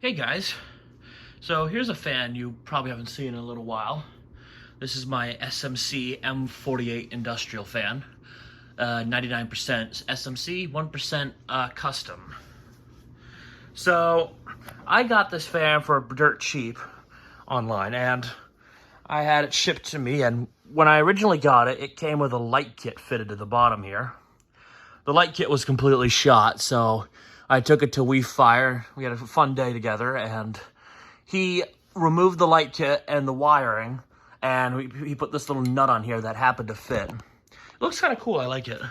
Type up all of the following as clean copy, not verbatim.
Hey guys, so here's a fan you probably haven't seen in a little while. This is my SMC M48 industrial fan. 99% SMC, 1% custom. So I got this fan for dirt cheap online, and I had it shipped to me, and when I originally got it, it came with a light kit fitted to the bottom here. The light kit was completely shot, so I took it to We Fire. We had a fun day together, and he removed the light kit and the wiring, and he put this little nut on here that happened to fit. It looks kind of cool. I like it.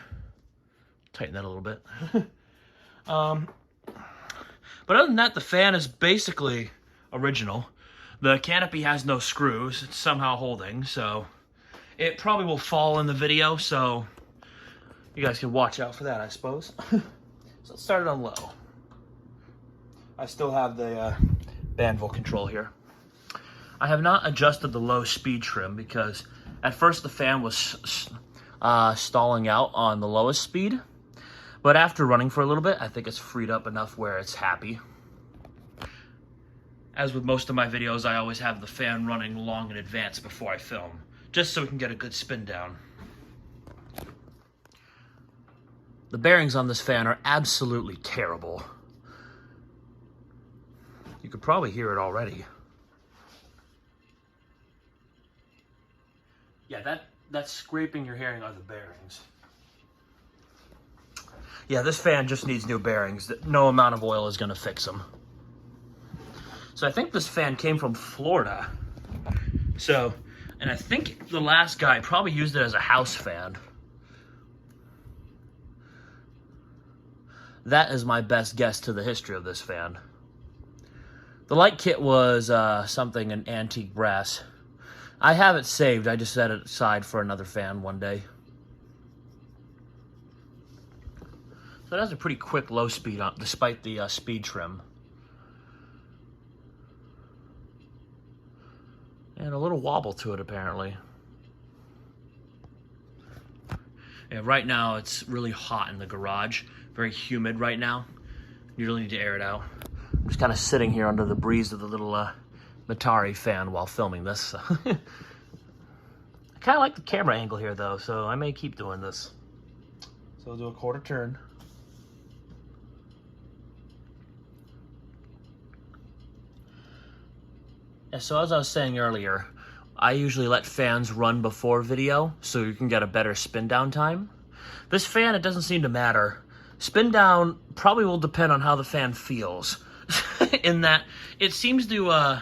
Tighten that a little bit. But other than that, the fan is basically original. The canopy has no screws. It's somehow holding, so it probably will fall in the video, so you guys can watch out for that, I suppose. So let's start it on low. I still have the Banville control here. I have not adjusted the low speed trim because at first the fan was stalling out on the lowest speed. But after running for a little bit, I think it's freed up enough where it's happy. As with most of my videos, I always have the fan running long in advance before I film, just so we can get a good spin down. The bearings on this fan are absolutely terrible. You could probably hear it already. Yeah, that scraping you're hearing are the bearings. Yeah, this fan just needs new bearings. No amount of oil is going to fix them. So I think this fan came from Florida. So, and I think the last guy probably used it as a house fan. That is my best guess to the history of this fan. The light kit was something in antique brass. I have it saved. I just set it aside for another fan one day. So it has a pretty quick low speed on, despite the speed trim. And a little wobble to it, apparently. Yeah, right now it's really hot in the garage. Very humid right now. You really need to air it out. I'm just kind of sitting here under the breeze of the little Matari fan while filming this. I kind of like the camera angle here, though, so I may keep doing this. So we'll do a quarter turn. And so as I was saying earlier, I usually let fans run before video so you can get a better spin down time. This fan, it doesn't seem to matter. Spin down probably will depend on how the fan feels. In that it seems to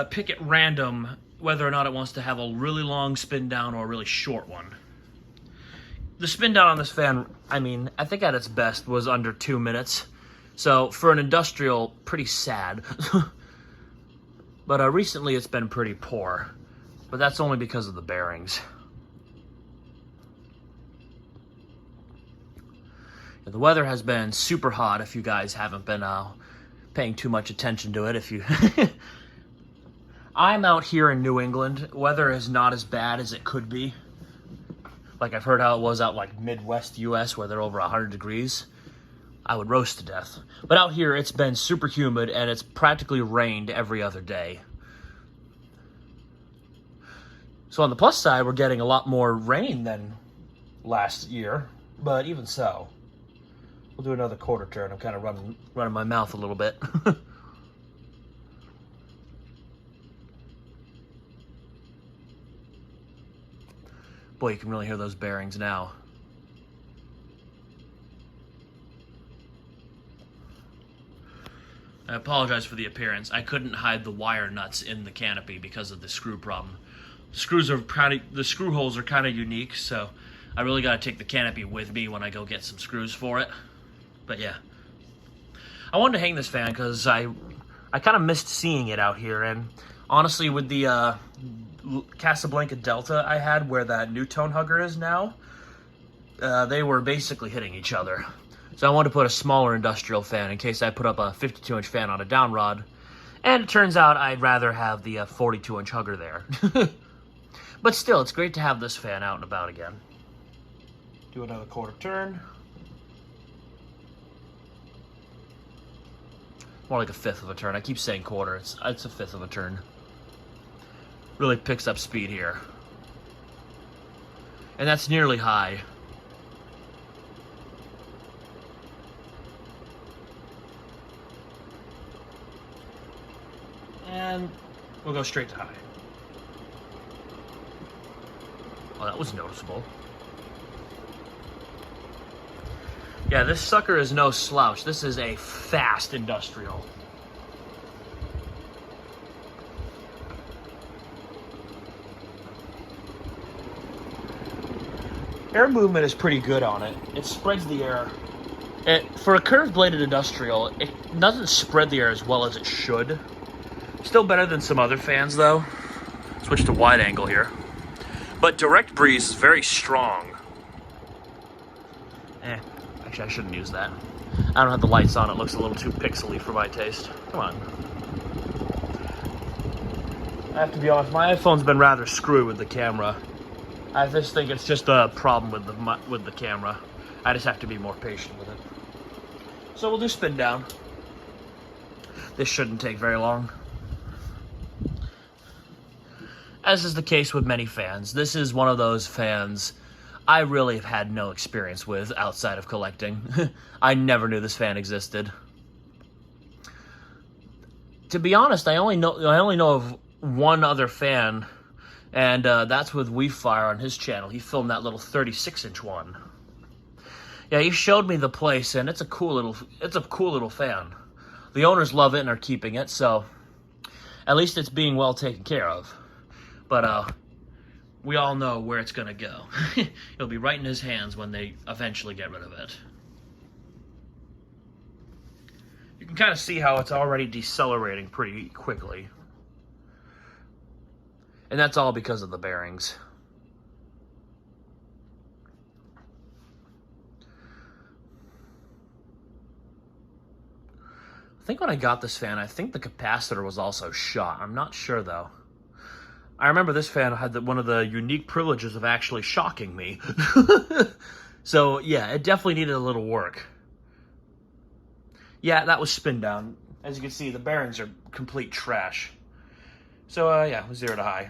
pick at random whether or not it wants to have a really long spin down or a really short one. The spin down on this fan, I mean, I think at its best was under 2 minutes. So for an industrial, pretty sad. But recently it's been pretty poor. But that's only because of the bearings. The weather has been super hot if you guys haven't been paying too much attention to it. If you, I'm out here in New England. Weather is not as bad as it could be. Like I've heard how it was out like Midwest US where they're over 100 degrees. I would roast to death. But out here it's been super humid and it's practically rained every other day. So on the plus side, we're getting a lot more rain than last year, but even so. We'll do another quarter turn. I'm kind of running my mouth a little bit. Boy, you can really hear those bearings now. I apologize for the appearance. I couldn't hide the wire nuts in the canopy because of the screw problem. The screw holes are kind of unique, so I really got to take the canopy with me when I go get some screws for it. But yeah, I wanted to hang this fan because I kind of missed seeing it out here, and honestly, with the Casablanca Delta I had where that new tone hugger is now, they were basically hitting each other. So I wanted to put a smaller industrial fan in case I put up a 52-inch fan on a down rod, and it turns out I'd rather have the 42-inch hugger there. But still, it's great to have this fan out and about again. Do another quarter turn. more like a fifth of a turn. I keep saying quarter. It's a fifth of a turn. Really picks up speed here. And that's nearly high. And we'll go straight to high. Oh, that was noticeable. Yeah, this sucker is no slouch. This is a fast industrial. Air movement is pretty good on it. It spreads the air. For a curved-bladed industrial, it doesn't spread the air as well as it should. Still better than some other fans, though. Switch to wide angle here. But direct breeze is very strong. Actually, I shouldn't use that. I don't have the lights on. It looks a little too pixely for my taste. Come on. I have to be honest, my iPhone's been rather screwed with the camera. I just think it's just a problem with the camera. I just have to be more patient with it. So we'll do spin down. This shouldn't take very long. As is the case with many fans, this is one of those fans I really have had no experience with outside of collecting. I never knew this fan existed. To be honest, I only know of one other fan, and that's with WeFire on his channel. He filmed that little 36-inch one. Yeah, he showed me the place, and it's a cool little fan. The owners love it and are keeping it, so at least it's being well taken care of. But we all know where it's gonna go. It'll be right in his hands when they eventually get rid of it. You can kind of see how it's already decelerating pretty quickly. And that's all because of the bearings. I think when I got this fan, I think the capacitor was also shot. I'm not sure though. I remember this fan had one of the unique privileges of actually shocking me. So yeah, it definitely needed a little work. Yeah, that was spin down. As you can see, the bearings are complete trash. So yeah, 0 to high.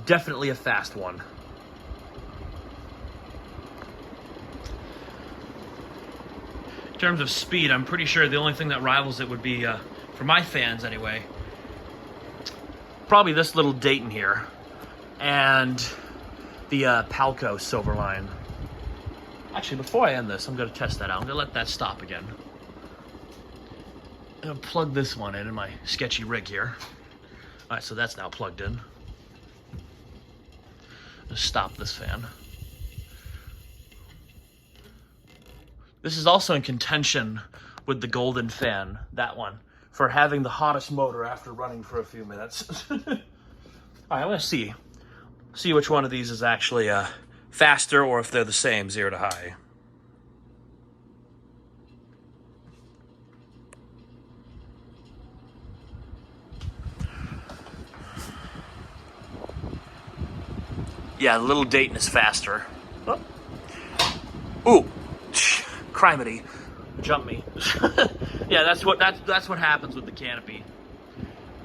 Definitely a fast one. In terms of speed, I'm pretty sure the only thing that rivals it would be, for my fans anyway, probably this little Dayton here, and the Palco Silverline. Actually, before I end this, I'm going to test that out. I'm going to let that stop again. I'm going to plug this one in my sketchy rig here. Alright, so that's now plugged in. Just stop this fan. This is also in contention with the Golden fan, that one, for having the hottest motor after running for a few minutes. Alright, I'm going to see which one of these is actually faster or if they're the same, 0 to high. Yeah, the little Dayton is faster. Oh. Ooh, criminy, jump me. Yeah, that's what happens with the Canopy.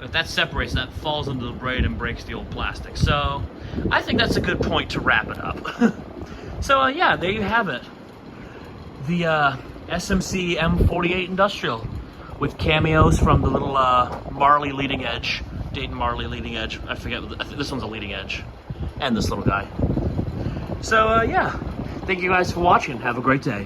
If that separates, that falls into the braid and breaks the old plastic. So I think that's a good point to wrap it up. So yeah, there you have it. The SMC M48 Industrial with cameos from the little Marley leading edge, Dayton Marley leading edge. I think this one's a leading edge. And this little guy. So, yeah. Thank you guys for watching. Have a great day.